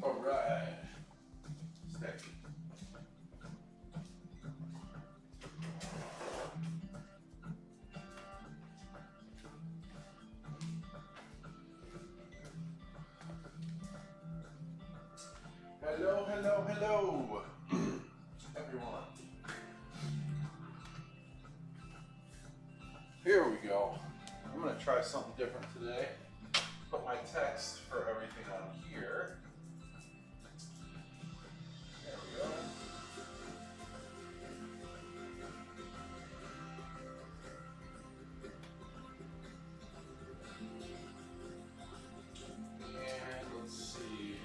All right. Stick. Hello, hello, hello, everyone. Here we go. I'm going to try something different today. Put my text for everything on here. There we go. And let's see.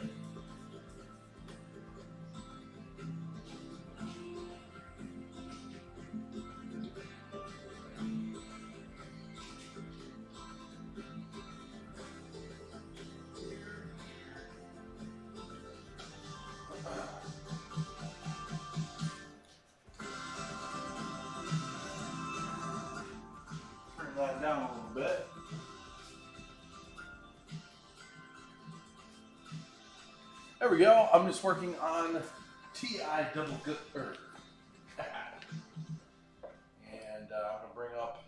Turn that down a little bit. There we go. I'm just working on TI double good. And I'm going to bring up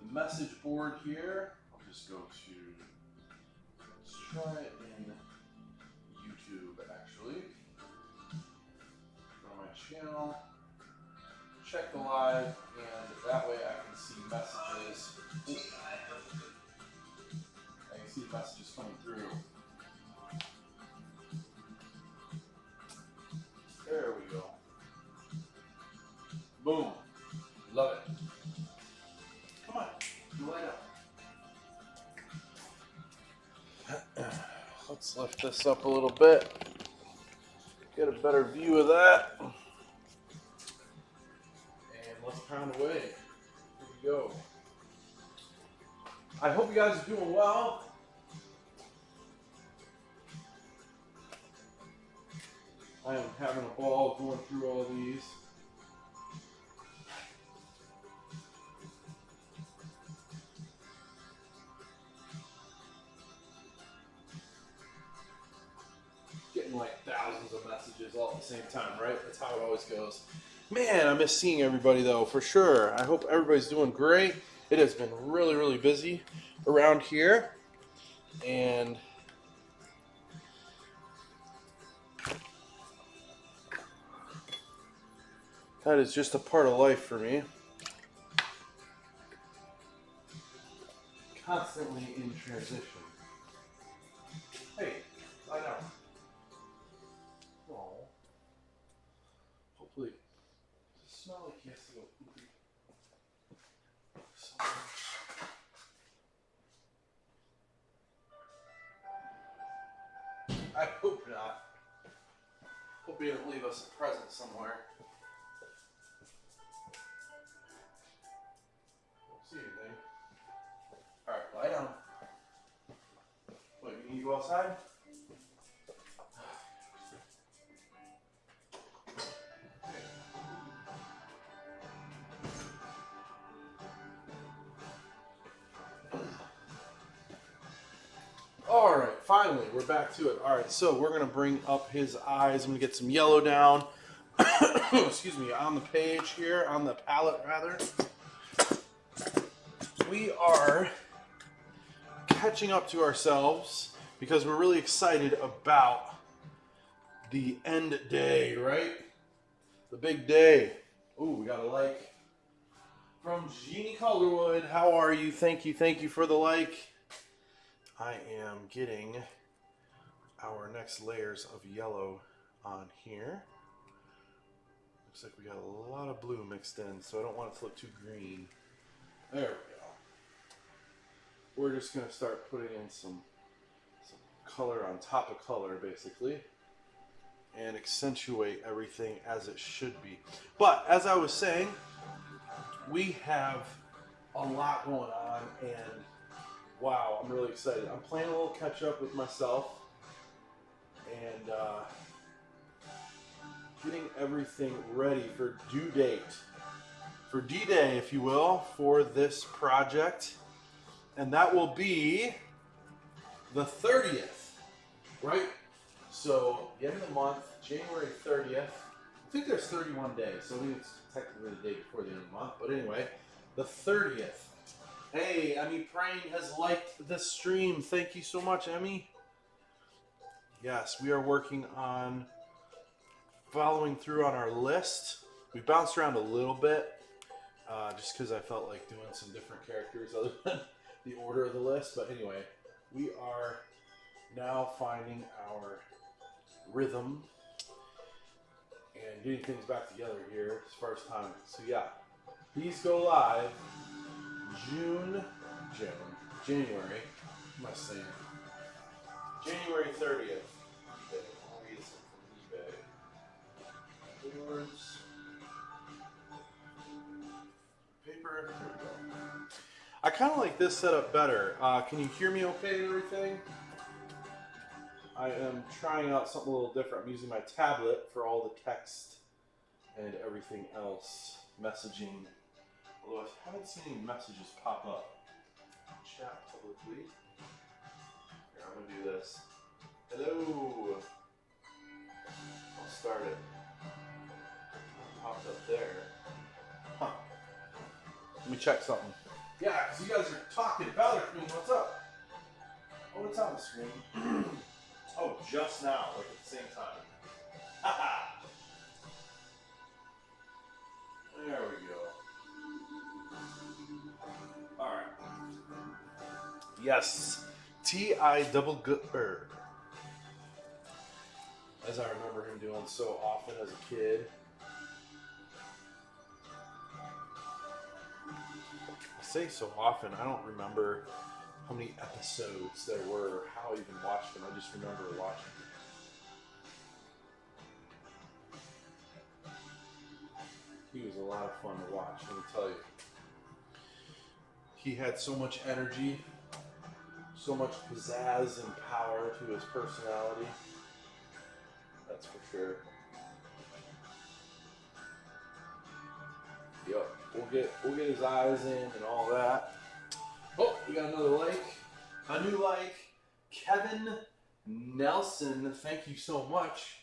the message board here. I'll just go to, let's try it in YouTube actually. Go to my channel, check the live, and that way I can see messages. I can see messages coming through. There we go. Boom. Love it. Come on, light up. Let's lift this up a little bit. Get a better view of that. And let's pound away. Here we go. I hope you guys are doing well. I am having a ball going through all these. Getting like thousands of messages all at the same time, right? That's how it always goes. Man, I miss seeing everybody though, for sure. I hope everybody's doing great. It has been really, really busy around here. And that is just a part of life for me. Constantly in transition. Hey, lie down. Oh. Hopefully, does it smell like he has to go poopy? I hope not. Hope he didn't leave us a present somewhere. See anything. Alright, lie down. Wait, you need to go outside? Alright, finally, we're back to it. Alright, so we're going to bring up his eyes. I'm going to get some yellow down. Excuse me, on the page here, on the palette rather. We are catching up to ourselves because we're really excited about the end day, right? The big day. Ooh, we got a like from Jeannie Calderwood. How are you? Thank you for the like. I am getting our next layers of yellow on here. Looks like we got a lot of blue mixed in, so I don't want it to look too green. There we go. We're just going to start putting in some color on top of color, basically, and accentuate everything as it should be. But, as I was saying, we have a lot going on, and wow, I'm really excited. I'm playing a little catch up with myself, and getting everything ready for due date. For D-Day, if you will, for this project. And that will be the 30th, right? So the end of the month, January 30th. I think there's 31 days, so I think it's technically the day before the end of the month. But anyway, the 30th. Hey, Emmy Praying has liked the stream. Thank you so much, Emmy. Yes, we are working on following through on our list. We bounced around a little bit, just because I felt like doing some different characters other than the order of the list. But anyway, we are now finding our rhythm and getting things back together here as far as timing. So yeah, these go live January. What am I saying? January 30th. I'll read some from eBay. Boards. Paper. There we go. I kind of like this setup better. Can you hear me okay and everything? I am trying out something a little different. I'm using my tablet for all the text and everything else. Messaging. Although I haven't seen any messages pop up. Chat publicly. Here, I'm going to do this. Hello. I'll start it. Popped up there. Huh. Let me check something. Yeah, because you guys are talking. Valor Queen, what's up? Oh, it's on the screen. Oh, just now, like at the same time. Haha! There we go. Alright. Yes. T.I. Double Gooder. As I remember him doing so often as a kid. I say so often, I don't remember how many episodes there were, or how I even watched them. I just remember watching them. He was a lot of fun to watch, let me tell you. He had so much energy, so much pizzazz and power to his personality. That's for sure. Yep, we'll get his eyes in and all that. Oh, we got another like. A new like. Kevin Nelson, thank you so much.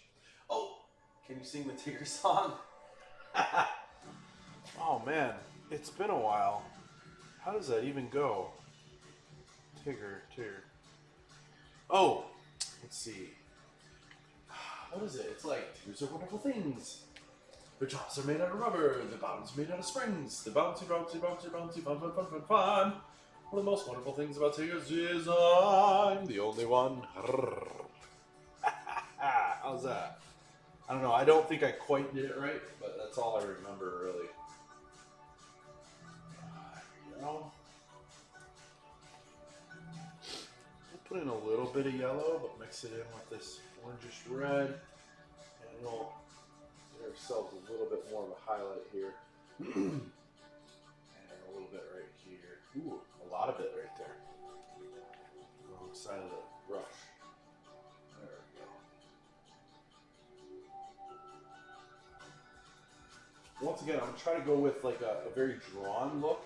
Oh, can you sing the Tigger song? Oh man, it's been a while. How does that even go? Tigger. Oh, let's see. What is it? It's like, Tigers are wonderful things. The tops are made out of rubber, the bottoms are made out of springs. The bouncy, fun. One of the most wonderful things about Tigers is I'm the only one. How's that? I don't know. I don't think I quite did it right, but that's all I remember, really. You know, we'll put in a little bit of yellow, but mix it in with this orangish red, and we'll get ourselves a little bit more of a highlight here. And a little bit right here. Ooh, a lot of it right there. Alongside of the brush. There we go. Once again, I'm going to try to go with like a very drawn look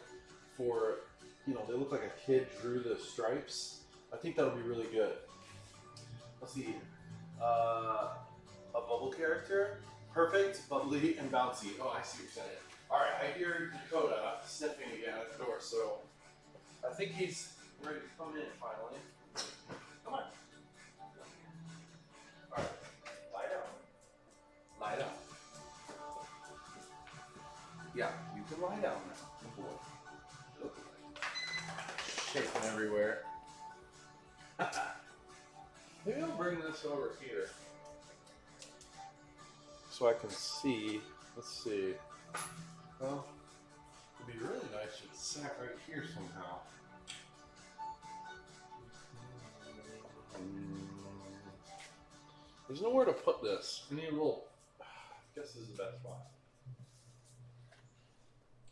for, you know, they look like a kid drew the stripes. I think that'll be really good. Let's see. A bubble character. Perfect, bubbly, and bouncy. Oh, I see what you're saying. Alright, I hear Dakota sniffing again at the door, so I think he's ready to come in finally. Come on. Alright, lie down. Lie down. Yeah, you can lie down now. Good boy. Look at that. Shaking everywhere. Maybe I'll bring this over here so I can see. Let's see. Well, it'd be really nice if it sat right here somehow. There's nowhere to put this. I need a little. I guess this is the best spot.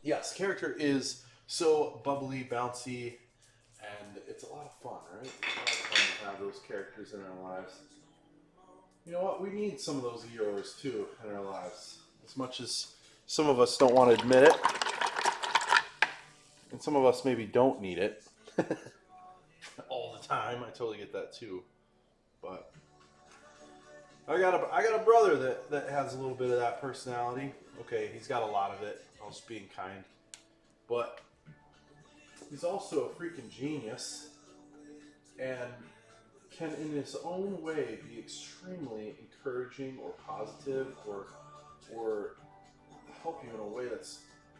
Yes, character is so bubbly, bouncy, and it's a lot of fun, right? It's a lot of fun to have those characters in our lives. You know what? We need some of those Eeyores too in our lives. As much as some of us don't want to admit it, and some of us maybe don't need it all the time. I totally get that too. But I got a brother that has a little bit of that personality. Okay, he's got a lot of it. I was being kind, but he's also a freaking genius, and can in his own way be extremely encouraging or positive or help you in a way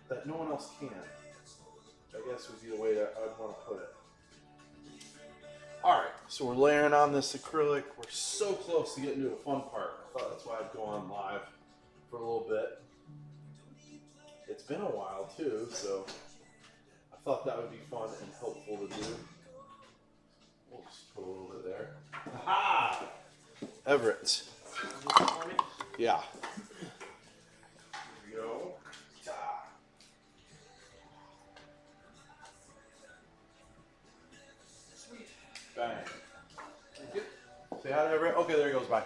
that no one else can. I guess would be the way that I'd want to put it. All right, so we're layering on this acrylic. We're so close to getting to the fun part. I thought that's why I'd go on live for a little bit. It's been a while too, so I thought that would be fun and helpful to do. We'll just put a little bit there. Aha! Everett. Yeah. Here we go. Sweet. Bang. Thank you. Say hi to Everett. Okay, there he goes. Bye.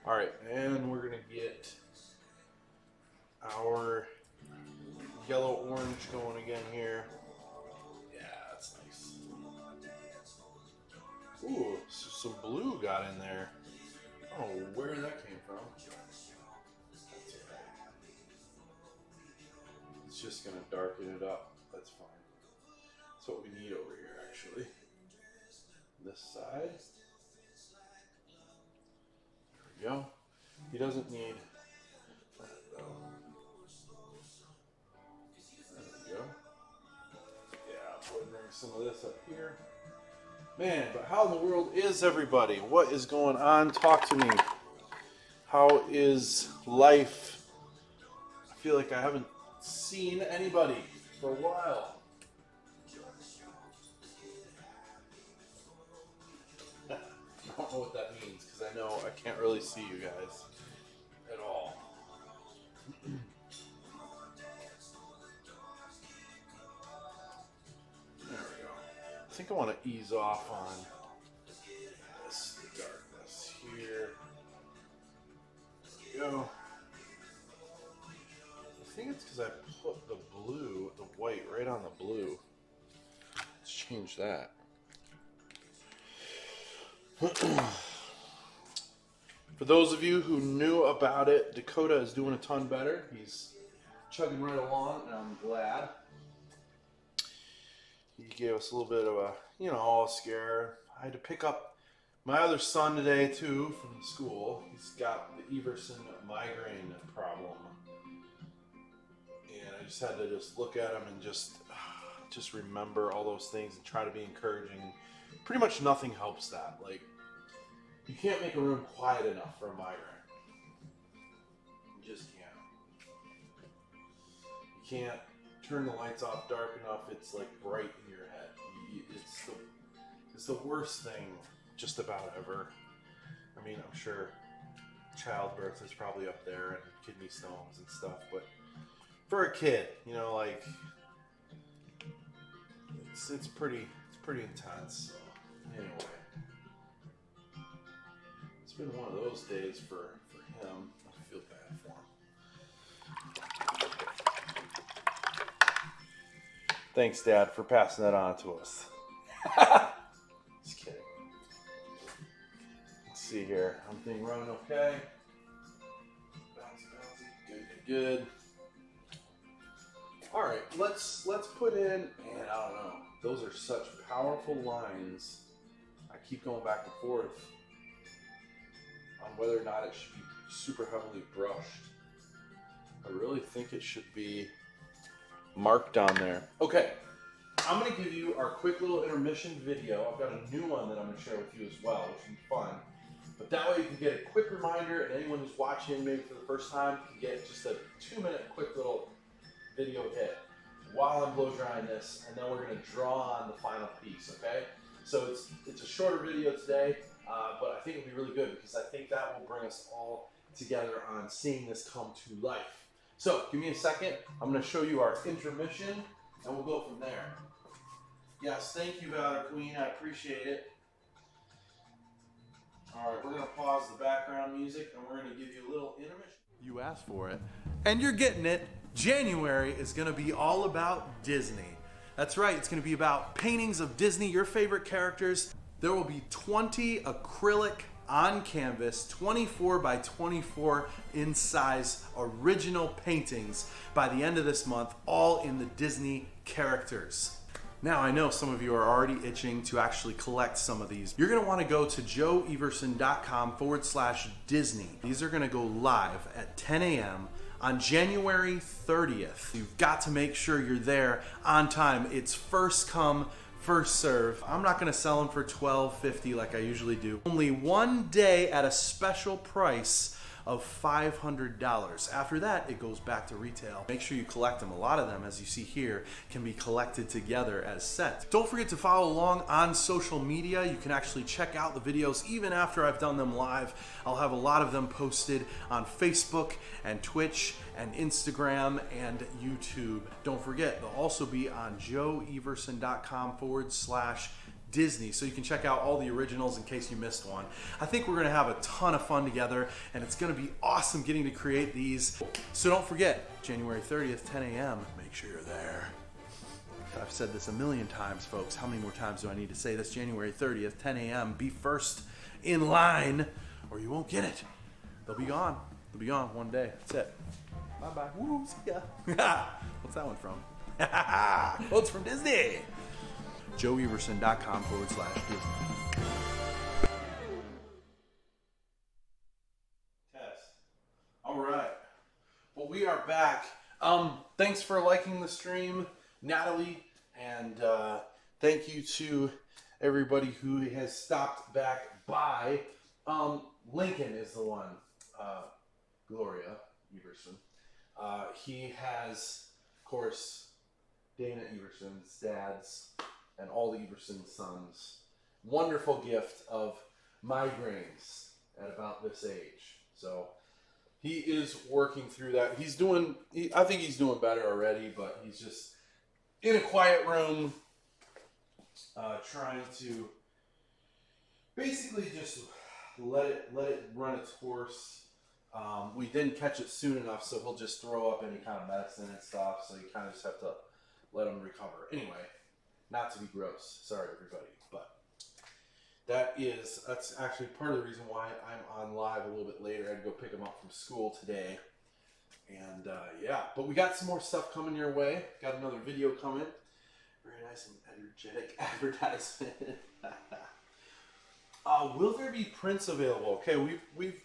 All right, and we're gonna get our yellow orange going again here. Yeah, that's nice. Ooh, so some blue got in there. I don't know where that came from. That's okay. It's just gonna darken it up. That's fine. That's what we need over here, actually. This side. There we go. He doesn't need that though. There we go. Yeah, putting some of this up here. Man, but how in the world is everybody? What is going on? Talk to me. How is life? I feel like I haven't seen anybody for a while. I don't know what that means because I know I can't really see you guys at all. There we go. I think I want to ease off on this darkness here. There we go. I think it's because I put the blue, the white right on the blue. Let's change that. For those of you who knew about it, Dakota is doing a ton better. He's chugging right along, and I'm glad. He gave us a little bit of a, scare. I had to pick up my other son today, too, from school. He's got the Everson migraine problem. And I just had to look at him and just remember all those things and try to be encouraging. Pretty much nothing helps that. Like, you can't make a room quiet enough for a migraine. You just can't. You can't turn the lights off dark enough. It's like bright in your head. It's the worst thing just about ever. I mean, I'm sure childbirth is probably up there and kidney stones and stuff, but for a kid, it's pretty intense. So, anyway. It's been one of those days for him. I feel bad for him. Thanks, Dad, for passing that on to us. Just kidding. Let's see here. Everything running okay. Bouncy. Good. All right, let's put in. Man, I don't know. Those are such powerful lines. I keep going back and forth on whether or not it should be super heavily brushed. I really think it should be marked on there. Okay, I'm going to give you our quick little intermission video. I've got a new one that I'm going to share with you as well, which will be fun. But that way you can get a quick reminder, and anyone who's watching maybe for the first time can get just a 2-minute quick little video hit while I'm blow drying this, and then we're going to draw on the final piece, okay? So it's a shorter video today, but I think it'll be really good because I think that will bring us all together on seeing this come to life. So give me a second. I'm going to show you our intermission, and we'll go from there. Yes, thank you, Valor Queen. I appreciate it. All right, we're going to pause the background music, and we're going to give you a little intermission. You asked for it, and you're getting it. January is going to be all about Disney. That's right, it's going to be about paintings of Disney, your favorite characters. there will be 20 acrylic on canvas, 24 by 24 in size original paintings by the end of this month, all in the Disney characters. Now, I know some of you are already itching to actually collect some of these. You're gonna wanna go to joeeverson.com/Disney. These are gonna go live at 10 a.m. on January 30th. You've got to make sure you're there on time. It's first come, first serve. I'm not gonna sell them for $12.50 like I usually do. Only one day at a special price of $500. After that, it goes back to retail. Make sure you collect them. A lot of them, as you see here, can be collected together as sets. Don't forget to follow along on social media. You can actually check out the videos even after I've done them live. I'll have a lot of them posted on Facebook and Twitch and Instagram and YouTube. Don't forget, they'll also be on joeeverson.com/Disney, so you can check out all the originals in case you missed one. I think we're gonna have a ton of fun together, and it's gonna be awesome getting to create these. So don't forget, January 30th, 10 a.m., make sure you're there. I've said this a million times, folks. How many more times do I need to say this? January 30th, 10 a.m., be first in line, or you won't get it. They'll be gone. They'll be gone one day. That's it. Bye-bye. Woo, see ya. What's that one from? Well, it's from Disney. joeeverson.com/Disney. Test. All right. Well, we are back. Thanks for liking the stream, Natalie, and thank you to everybody who has stopped back by. Lincoln is the one, Gloria Everson. He has, of course, Dana Everson's dad's and all the Everson sons' wonderful gift of migraines at about this age. So he is working through that. I think he's doing better already, but he's just in a quiet room trying to basically just let it run its course. We didn't catch it soon enough, so he'll just throw up any kind of medicine and stuff, so you kind of just have to let him recover. Anyway, not to be gross, sorry everybody, but that's actually part of the reason why I'm on live a little bit later. I had to go pick him up from school today, and yeah, but we got some more stuff coming your way. Got another video coming. Very nice and energetic advertisement. Will there be prints available? Okay, we've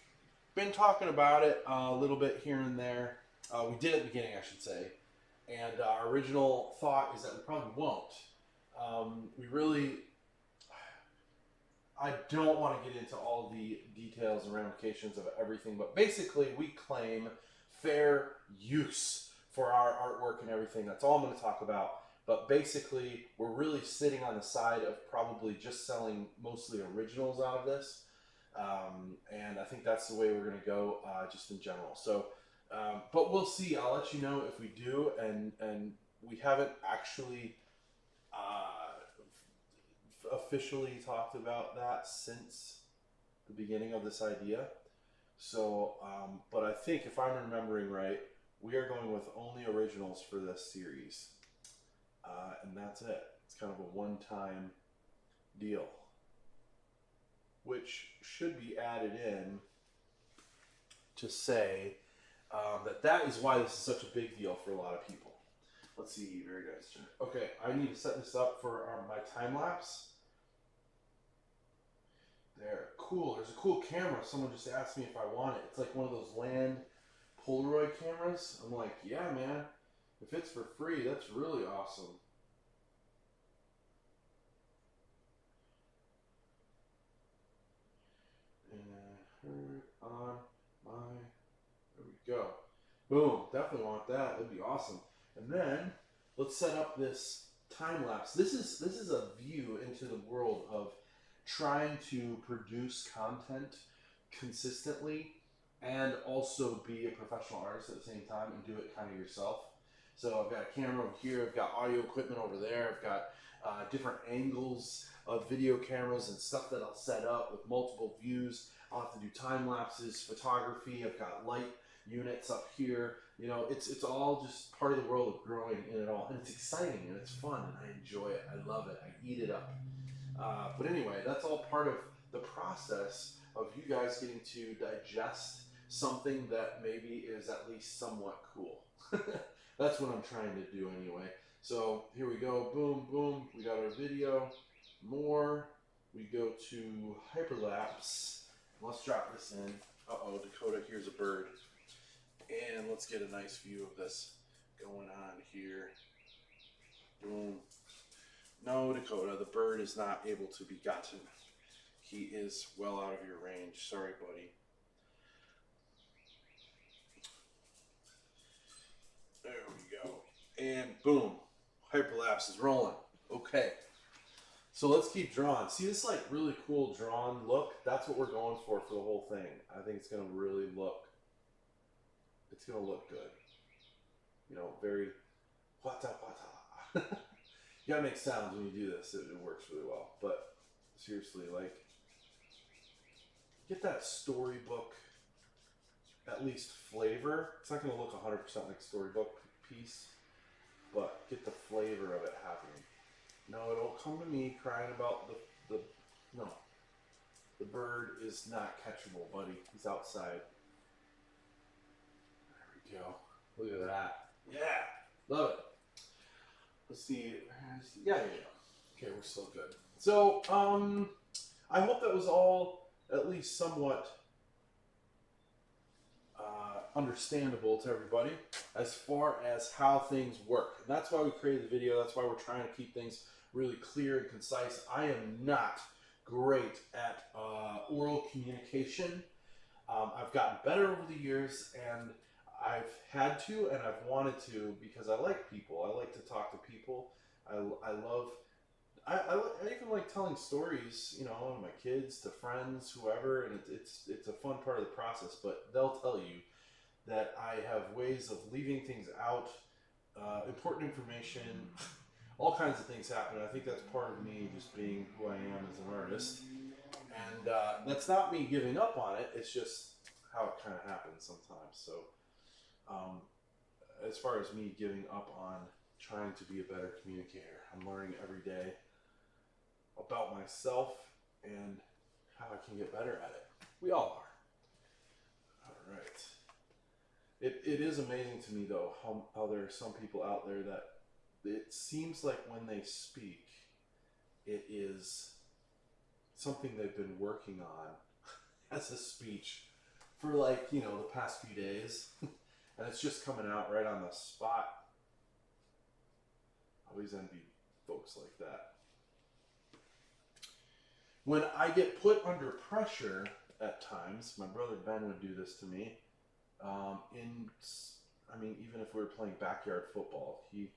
been talking about it a little bit here and there. We did at the beginning, I should say, and our original thought is that we probably won't. I don't want to get into all the details and ramifications of everything, but basically we claim fair use for our artwork and everything. That's all I'm going to talk about. But basically, we're really sitting on the side of probably just selling mostly originals out of this. And I think that's the way we're going to go just in general. So, but we'll see. I'll let you know if we do. And we haven't actually officially talked about that since the beginning of this idea. So, but I think if I'm remembering right, we are going with only originals for this series. And that's it. It's kind of a one-time deal, which should be added in to say that is why this is such a big deal for a lot of people. Let's see, very nice. Okay, I need to set this up for my time lapse. There, cool. There's a cool camera. Someone just asked me if I want it. It's like one of those land Polaroid cameras. I'm like, yeah, man. If it's for free, that's really awesome. And on my, there we go. Boom, definitely want that. That'd be awesome. And then let's set up this time lapse. This is a view into the world of trying to produce content consistently and also be a professional artist at the same time and do it kind of yourself. So I've got a camera over here, I've got audio equipment over there, I've got different angles of video cameras and stuff that I'll set up with multiple views. I'll have to do time lapses, photography, I've got light units up here. You know, it's all just part of the world of growing in it all. And it's exciting and it's fun and I enjoy it. I love it. I eat it up. But anyway, that's all part of the process of you guys getting to digest something that maybe is at least somewhat cool. That's what I'm trying to do anyway. So here we go, boom, boom. We got our video, more. We go to hyperlapse. Let's drop this in. Uh-oh, Dakota, here's a bird. And let's get a nice view of this going on here. Boom. No, Dakota, the bird is not able to be gotten. He is well out of your range. Sorry, buddy. There we go. And boom. Hyperlapse is rolling. Okay. So let's keep drawing. See this like really cool drawn look? That's what we're going for the whole thing. I think it's going to really look, it's going to look good. You know, very wata wata. You gotta make sounds when you do this. It works really well. But seriously, like, get that storybook, at least flavor. It's not gonna look 100% like storybook piece, but get the flavor of it happening. No, it'll come to me crying about no. The bird is not catchable, buddy. He's outside. There we go. Look at that. Yeah, love it. Let's see. Yeah. Okay, we're still good. So, I hope that was all at least somewhat understandable to everybody as far as how things work. And that's why we created the video. That's why we're trying to keep things really clear and concise. I am not great at oral communication. I've gotten better over the years, and I've had to and I've wanted to because I like people. I like to talk to people. I even like telling stories, you know, to my kids, to friends, whoever, and it's a fun part of the process. But they'll tell you that I have ways of leaving things out, important information, all kinds of things happen. I think that's part of me just being who I am as an artist, and that's not me giving up on it. It's just how it kind of happens sometimes. So. As far as me giving up on trying to be a better communicator, I'm learning every day about myself and how I can get better at it. We all are. All right. It is amazing to me, though, how there are some people out there that it seems like when they speak, it is something they've been working on as a speech for, like, you know, the past few days. And it's just coming out right on the spot. I always envy folks like that. When I get put under pressure at times, my brother Ben would do this to me. Even if we were playing backyard football, he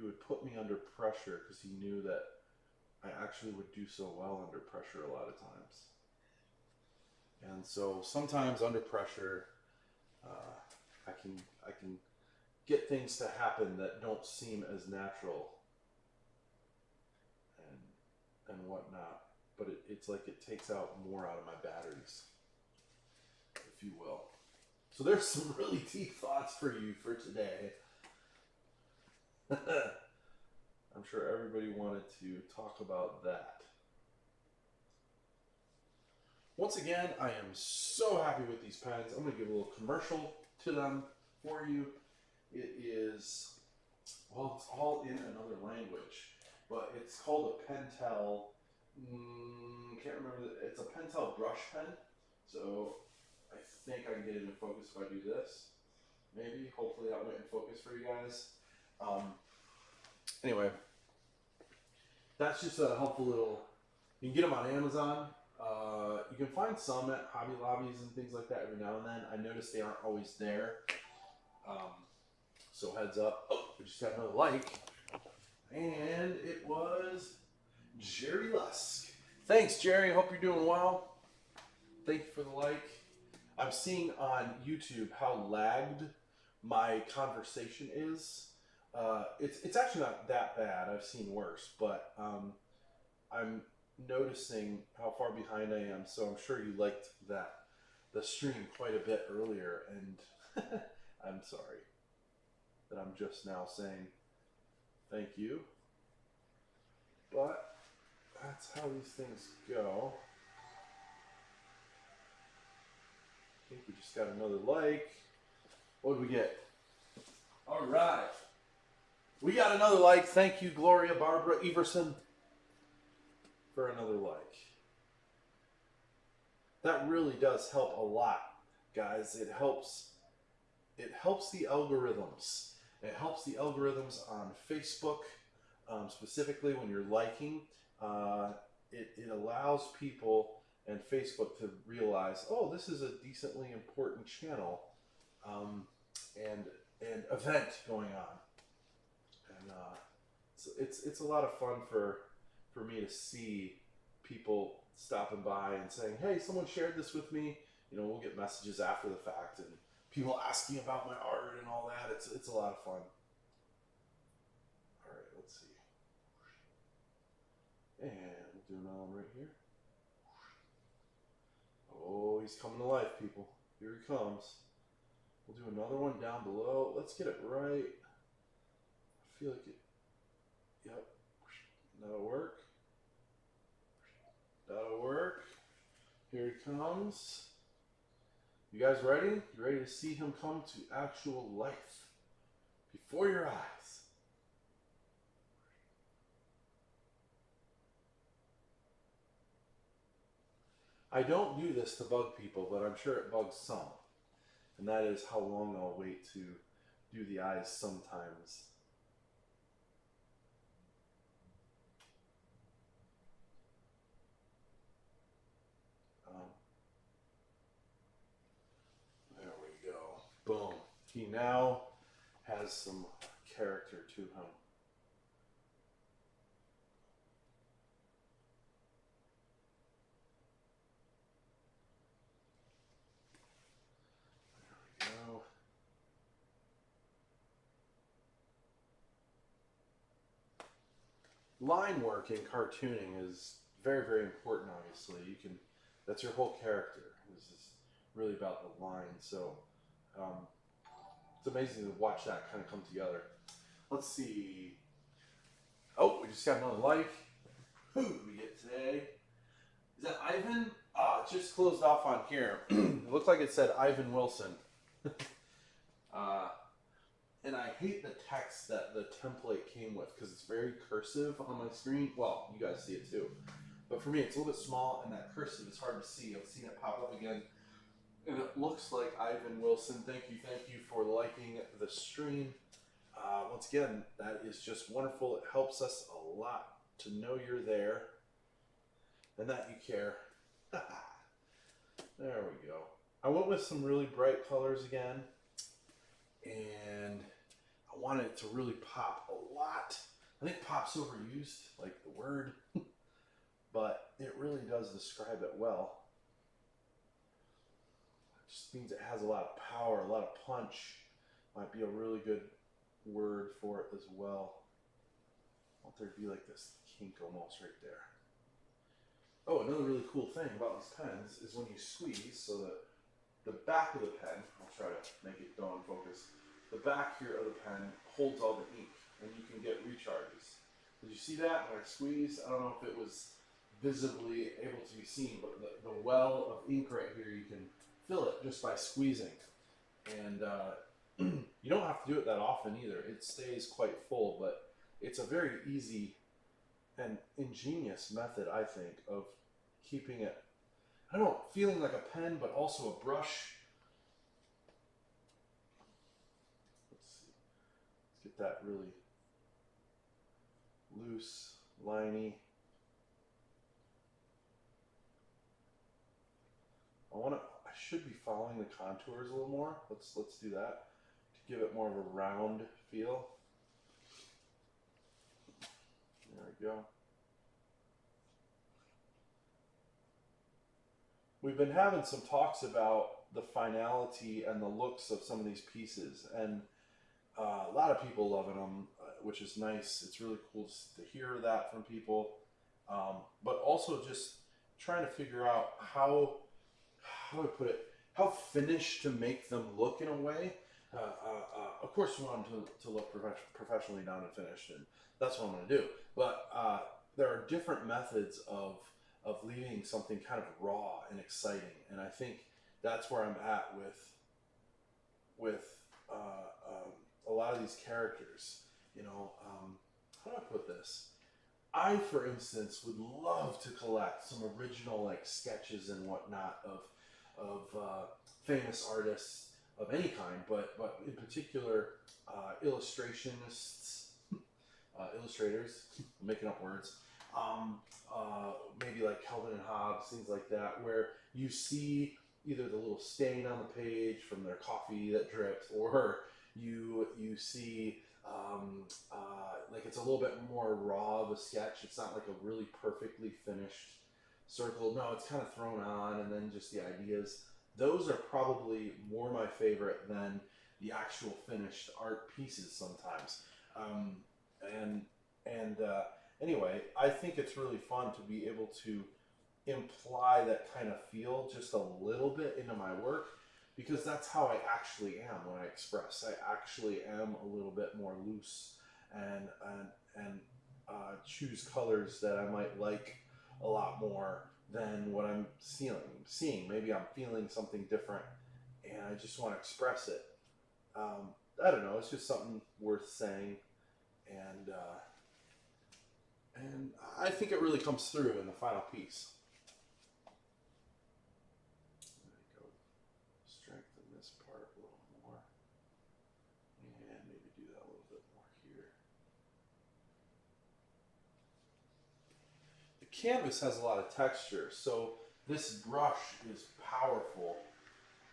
would put me under pressure because he knew that I actually would do so well under pressure a lot of times. And so sometimes under pressure, I can get things to happen that don't seem as natural and whatnot. But it's like it takes out more out of my batteries, if you will. So there's some really deep thoughts for you for today. I'm sure everybody wanted to talk about that. Once again, I am so happy with these pens. I'm going to give a little commercial to them for you. It is, well, it's all in another language, but it's called a Pentel. Can't remember. It's a Pentel brush pen. So I think I can get it in focus if I do this. Maybe, hopefully that went in focus for you guys. Anyway, that's just a helpful little, you can get them on Amazon. You can find some at Hobby Lobbies and things like that every now and then. I notice they aren't always there. So heads up. Oh, we just got another like. And it was Jerry Lusk. Thanks, Jerry. Hope you're doing well. Thank you for the like. I'm seeing on YouTube how lagged my conversation is. It's actually not that bad. I've seen worse, but I'm noticing how far behind I am. So I'm sure you liked the stream quite a bit earlier, and I'm sorry that I'm just now saying thank you. But that's how these things go. I think we just got another like. What did we get? All right. We got another like. Thank you, Gloria Barbara Everson, for another like. That really does help a lot, guys. It helps the algorithms. It helps the algorithms on Facebook, specifically when you're liking. It allows people and Facebook to realize, oh, this is a decently important channel, and an event going on, and it's a lot of fun for me to see people stopping by and saying, hey, someone shared this with me. You know, we'll get messages after the fact and people asking about my art and all that. It's a lot of fun. All right, let's see. And we'll do another one right here. Oh, he's coming to life, people. Here he comes. We'll do another one down below. Let's get it right. I feel like it. Yep. That'll work. That'll work. Here he comes. You guys ready? You ready to see him come to actual life before your eyes? I don't do this to bug people, but I'm sure it bugs some. And that is how long I'll wait to do the eyes sometimes. There we go. Boom. He now has some character to him. There we go. Line work in cartooning is very, very important, obviously. That's your whole character. This is really about the line. So it's amazing to watch that kind of come together. Let's see. Oh, we just got another like. Who did we get today? Is that Ivan? Ah, it just closed off on here. It looked like it said Ivan Wilson. And I hate the text that the template came with because it's very cursive on my screen. Well, you guys see it too. But for me, it's a little bit small, and that cursive is hard to see. I've seen it pop up again. And it looks like Ivan Wilson. Thank you for liking the stream. Once again, that is just wonderful. It helps us a lot to know you're there and that you care. There we go. I went with some really bright colors again, and I wanted it to really pop a lot. I think pop's overused, like the word, but it really does describe it well. It just means it has a lot of power, a lot of punch. Might be a really good word for it as well. I want there to be like this kink almost right there. Oh, another really cool thing about these pens is when you squeeze, so that the back of the pen, I'll try to make it go in focus, the back here of the pen holds all the ink, and you can get recharges. Did you see that when I squeezed? I don't know if it was visibly able to be seen, but the well of ink right here, you can fill it just by squeezing. And you don't have to do it that often either. It stays quite full, but it's a very easy and ingenious method, I think, of keeping it, I don't know, feeling like a pen, but also a brush. Let's see. Let's get that really loose, liney. I should be following the contours a little more. Let's do that to give it more of a round feel. There we go. We've been having some talks about the finality and the looks of some of these pieces, and a lot of people loving them, which is nice. It's really cool to hear that from people, but also just trying to figure out how do I put it, how finished to make them look in a way. Of course, we want them to look professionally done and finished, and that's what I'm going to do. But there are different methods of leaving something kind of raw and exciting, and I think that's where I'm at with a lot of these characters. You know, how do I put this? I, for instance, would love to collect some original like sketches and whatnot of famous artists of any kind, but in particular illustrationists, illustrators, I'm making up words. Maybe like Calvin and Hobbes, things like that, where you see either the little stain on the page from their coffee that dripped, or you see like it's a little bit more raw of a sketch. It's not like a really perfectly finished circle. No, it's kind of thrown on, and then just the ideas. Those are probably more my favorite than the actual finished art pieces sometimes. Um, and anyway, I think it's really fun to be able to imply that kind of feel just a little bit into my work, because that's how I actually am when I express. I actually am a little bit more loose and choose colors that I might like a lot more than what I'm seeing. Maybe I'm feeling something different, and I just want to express it. I don't know. It's just something worth saying, and I think it really comes through in the final piece. Strengthen this part a little more, and maybe do that a little bit more here. The canvas has a lot of texture, so this brush is powerful,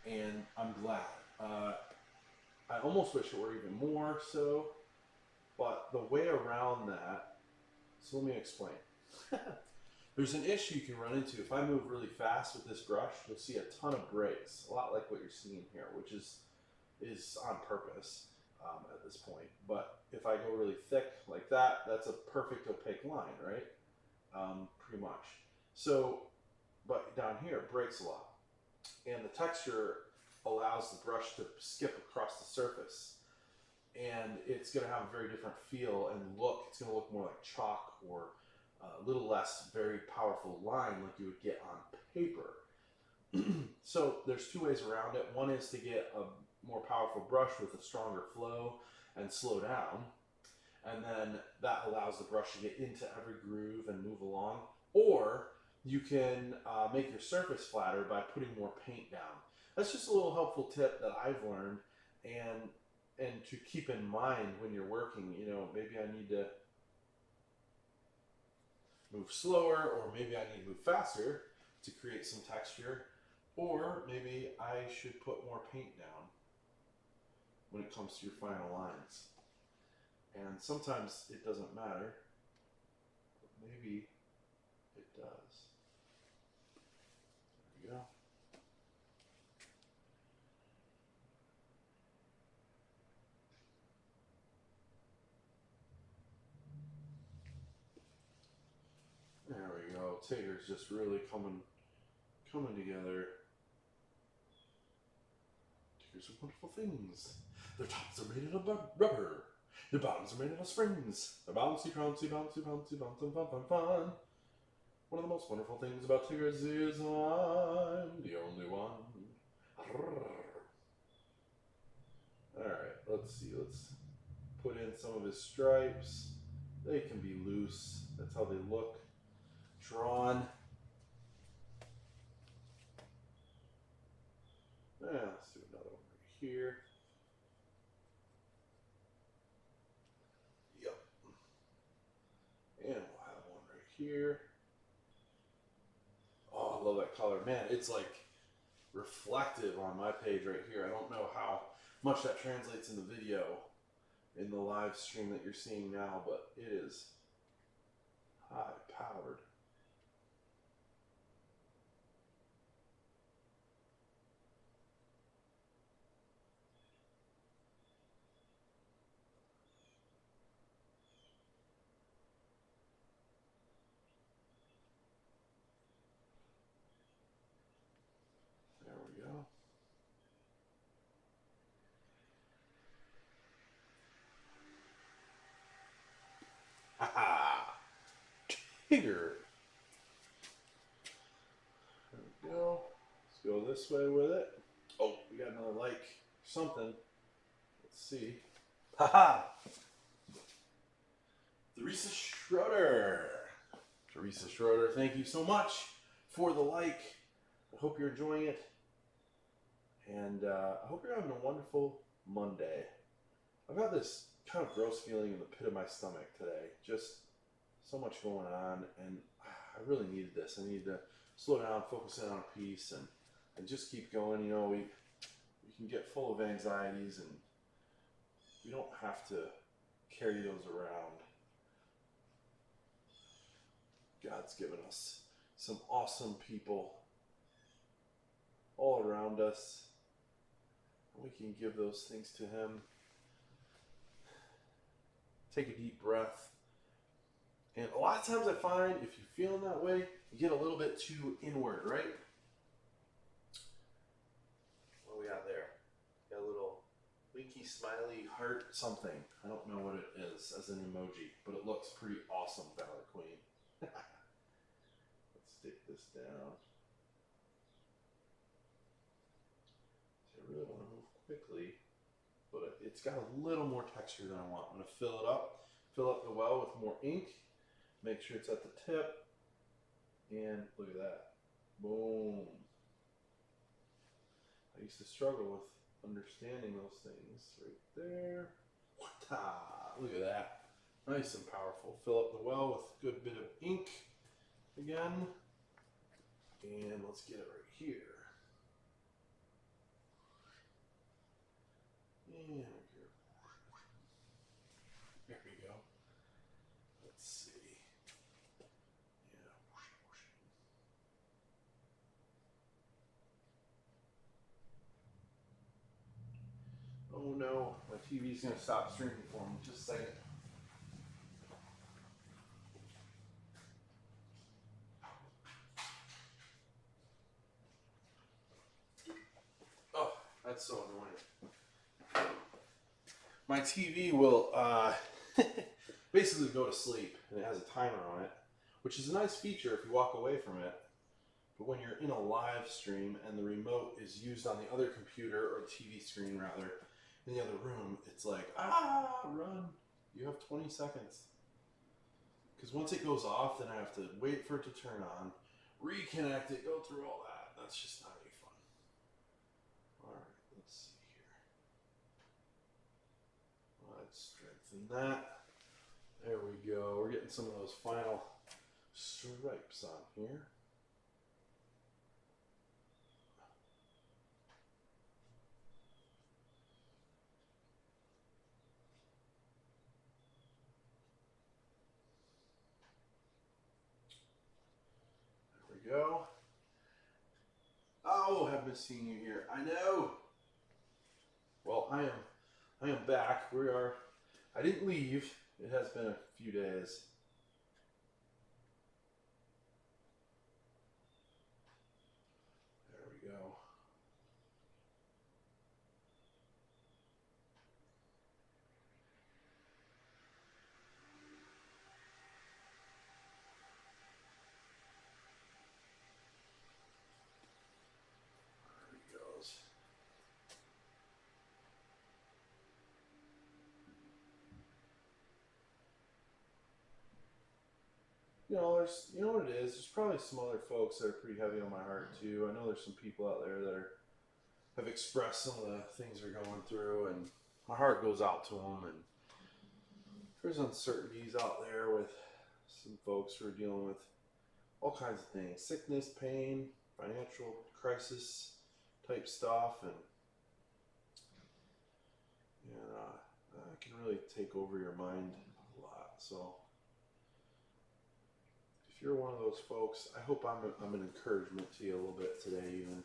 and I'm glad. I almost wish it were even more so, but the way around that, so let me explain. There's an issue you can run into. If I move really fast with this brush, you'll see a ton of breaks, a lot like what you're seeing here, which is on purpose at this point. But if I go really thick like that, that's a perfect opaque line, right? Pretty much. So, but down here it breaks a lot. And the texture allows the brush to skip across the surface. And it's going to have a very different feel and look. It's going to look more like chalk, or a little less very powerful line like you would get on paper. So there's two ways around it. One is to get a more powerful brush with a stronger flow and slow down. And then that allows the brush to get into every groove and move along. Or you can make your surface flatter by putting more paint down. That's just a little helpful tip that I've learned, and to keep in mind when you're working. You know, maybe I need to move slower, or maybe I need to move faster to create some texture, or maybe I should put more paint down when it comes to your final lines. And sometimes it doesn't matter, but maybe it does. There we go. There we go. Tigger's just really coming together. Tigger's are wonderful things. Their tops are made out of rubber. Their bottoms are made out of springs. They're bouncy, bouncy, bouncy, bouncy, bouncy, fun, fun, fun. One of the most wonderful things about Tigger's is I'm the only one. Alright, let's see. Let's put in some of his stripes. They can be loose. That's how they look. Drawn. Let's do another one right here. Yep. And we'll have one right here. Oh, I love that color. Man, it's like reflective on my page right here. I don't know how much that translates in the video, in the live stream that you're seeing now, but it is high powered. There we go. Ha ha! Tigger. There we go. Let's go this way with it. Oh, we got another like something. Let's see. Haha! Teresa Schroeder. Teresa Schroeder, thank you so much for the like. I hope you're enjoying it. And I hope you're having a wonderful Monday. I've got this kind of gross feeling in the pit of my stomach today. Just so much going on, and I really needed this. I needed to slow down, focus in on a piece, and just keep going. You know, we can get full of anxieties, and we don't have to carry those around. God's given us some awesome people all around us. We can give those things to Him. Take a deep breath. And a lot of times I find if you're feeling that way, you get a little bit too inward, right? What do we got there? Got a little winky, smiley heart something. I don't know what it is as an emoji, but it looks pretty awesome, Valor Queen. Let's stick this down. So I really want to move quickly, but it's got a little more texture than I want. I'm going to fill it up, fill up the well with more ink, make sure it's at the tip, and look at that. Boom. I used to struggle with understanding those things right there. Look at that. Nice and powerful. Fill up the well with a good bit of ink again. And let's get it right here. And right here. There we go. Let's see. Yeah. Oh no, my TV's gonna stop streaming for me. Just a second. Oh, that's so annoying. My TV will basically go to sleep, and it has a timer on it, which is a nice feature if you walk away from it. But when you're in a live stream and the remote is used on the other computer, or TV screen rather, in the other room, it's like, run. You have 20 seconds. Because once it goes off, then I have to wait for it to turn on, reconnect it, go through all that. That's just not any fun. Alright, let's see here. Let's strengthen that. There we go. We're getting some of those final stripes on here. Go. Oh, I've been seeing you here. I know. Well, I am back. We are. I didn't leave. It has been a few days. There we go. You know, you know what it is. There's probably some other folks that are pretty heavy on my heart too. I know there's some people out there that have expressed some of the things they're going through, and my heart goes out to them. And there's uncertainties out there with some folks who are dealing with all kinds of things: sickness, pain, financial crisis type stuff, and that can really take over your mind a lot. So if you're one of those folks, I hope I'm an encouragement to you a little bit today. Even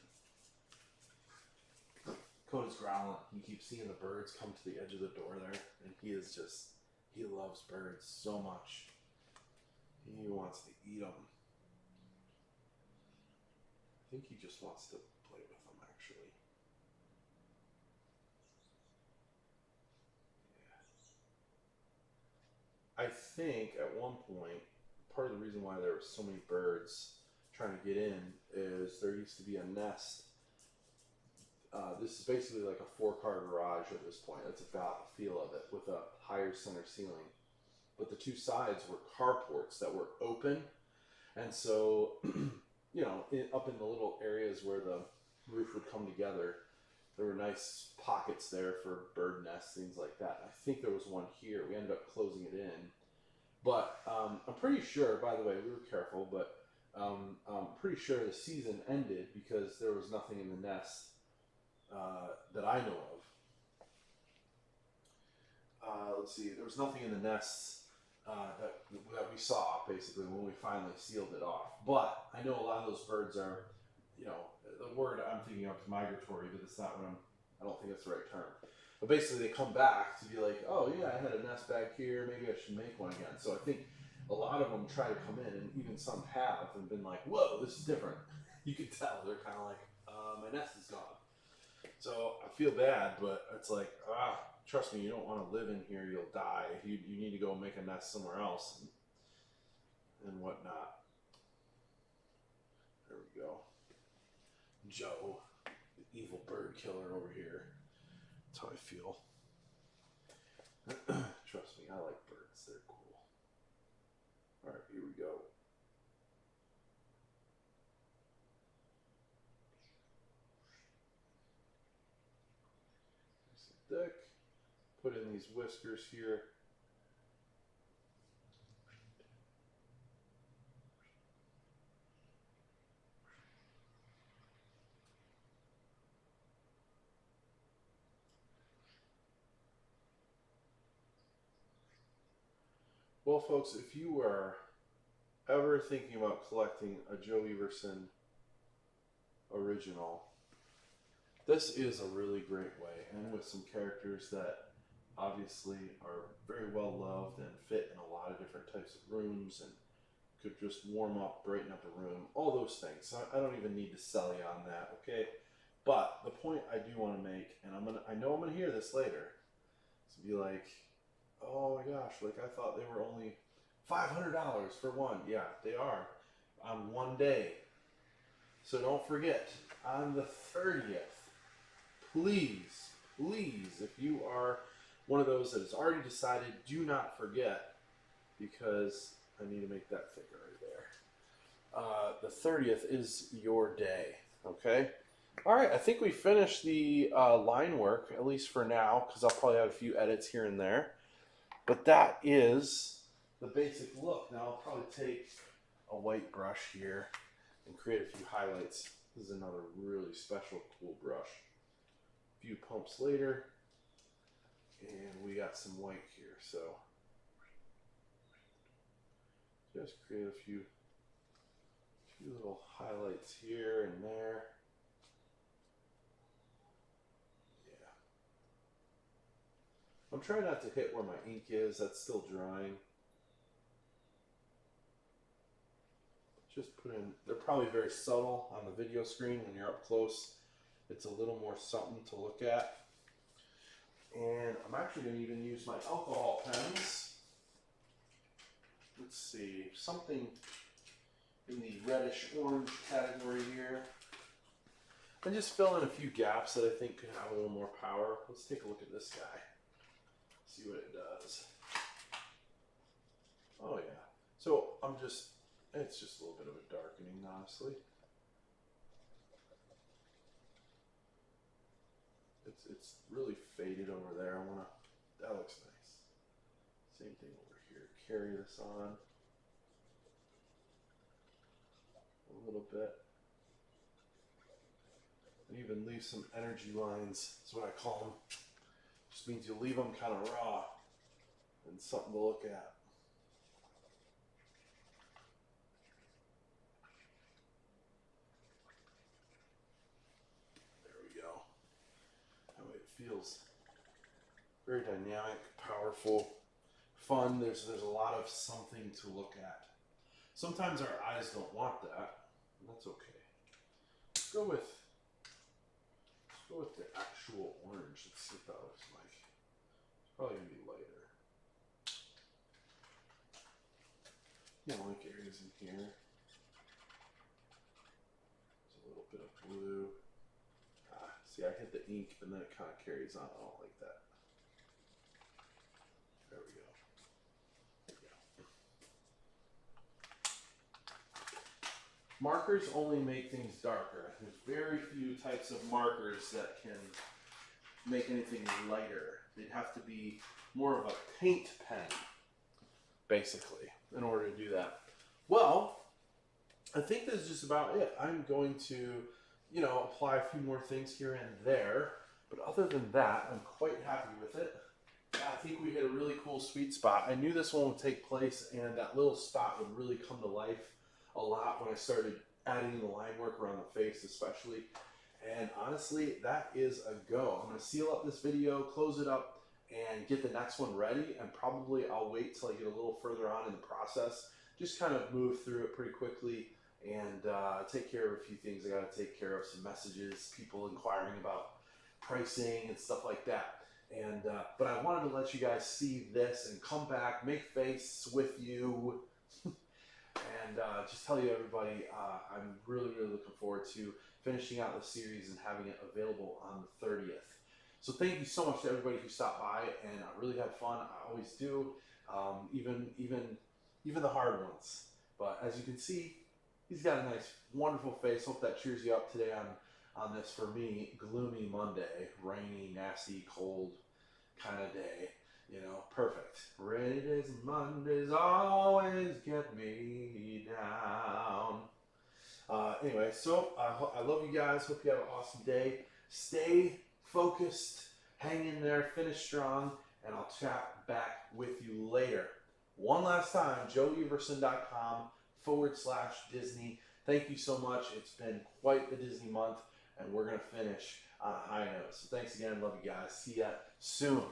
Coda's growling. He keeps seeing the birds come to the edge of the door there, and he loves birds so much. He wants to eat them. I think he just wants to play with them, actually. Yeah. I think at one point, part of the reason why there were so many birds trying to get in is there used to be a nest. This is basically like a 4-car garage at this point. That's about the feel of it, with a higher center ceiling. But the two sides were carports that were open. And so, you know, up in the little areas where the roof would come together, there were nice pockets there for bird nests, things like that. I think there was one here. We ended up closing it in. But I'm pretty sure, by the way, we were careful, but I'm pretty sure the season ended because there was nothing in the nest that I know of. Let's see, there was nothing in the nests that we saw, basically, when we finally sealed it off. But I know a lot of those birds are, you know, the word I'm thinking of is migratory, but it's not what I don't think that's the right term. But basically they come back to be like, oh yeah, I had a nest back here, maybe I should make one again. So I think a lot of them try to come in, and even some have, and been like, whoa, this is different. You can tell, they're kind of like, my nest is gone. So I feel bad, but it's like, trust me, you don't want to live in here, you'll die. You need to go make a nest somewhere else and whatnot. There we go. Joe, the evil bird killer over here. That's how I feel. Trust me, I like birds. They're cool. All right, here we go. Nice and thick. Put in these whiskers here. Well, folks, if you are ever thinking about collecting a Joe Everson original, this is a really great way, and with some characters that obviously are very well loved and fit in a lot of different types of rooms and could just warm up, brighten up a room, all those things. So I don't even need to sell you on that, okay? But the point I do want to make, and I know I'm gonna hear this later, is to be like, oh my gosh, like I thought they were only $500 for one. Yeah, they are on one day. So don't forget, on the 30th, please, if you are one of those that has already decided, do not forget, because I need to make that figure right there. The 30th is your day, okay? All right, I think we finished the line work, at least for now, because I'll probably have a few edits here and there. But that is the basic look. Now I'll probably take a white brush here and create a few highlights. This is another really special, cool brush. A few pumps later, and we got some white here. So just create a few little highlights here and there. I'm trying not to hit where my ink is. That's still drying. Just put in, they're probably very subtle on the video screen. When you're up close, it's a little more something to look at. And I'm actually going to even use my alcohol pens. Let's see, something in the reddish orange category here. And just fill in a few gaps that I think could have a little more power. Let's take a look at this guy. See what it does. Oh yeah. So it's just a little bit of a darkening, honestly. It's really faded over there. That looks nice. Same thing over here. Carry this on a little bit. And even leave some energy lines. That's what I call them. Just means you leave them kind of raw and something to look at. There we go. That way it feels very dynamic, powerful, fun. There's a lot of something to look at. Sometimes our eyes don't want that, and that's okay. Let's go with the actual orange. Let's see what that looks like. It's probably gonna be lighter. Yeah, like it carries in here. There's a little bit of blue. See, I hit the ink, and then it kind of carries on. I don't like that. There we go. There we go. Markers only make things darker. There's very few types of markers that can make anything lighter. They'd have to be more of a paint pen, basically, in order to do that. Well, I think that's just about it. I'm going to, you know, apply a few more things here and there, but other than that, I'm quite happy with it. I think we hit a really cool sweet spot. I knew this one would take place, and that little spot would really come to life a lot when I started adding the line work around the face, especially. And honestly, that is a go. I'm going to seal up this video, close it up, and get the next one ready. And probably I'll wait till I get a little further on in the process. Just kind of move through it pretty quickly and take care of a few things I got to take care of. Some messages, people inquiring about pricing and stuff like that. And but I wanted to let you guys see this and come back, make face with you. And just tell you, everybody, I'm really, really looking forward to finishing out the series and having it available on the 30th. So thank you so much to everybody who stopped by, and I really had fun. I always do, even the hard ones. But as you can see, he's got a nice, wonderful face. Hope that cheers you up today on this, for me, gloomy Monday, rainy, nasty, cold kind of day. You know, perfect. Rainy days and Mondays always get me down. Anyway, so I love you guys. Hope you have an awesome day. Stay focused. Hang in there. Finish strong. And I'll chat back with you later. One last time, joeeverson.com/Disney. Thank you so much. It's been quite the Disney month, and we're going to finish on a high note. So thanks again. Love you guys. See ya soon.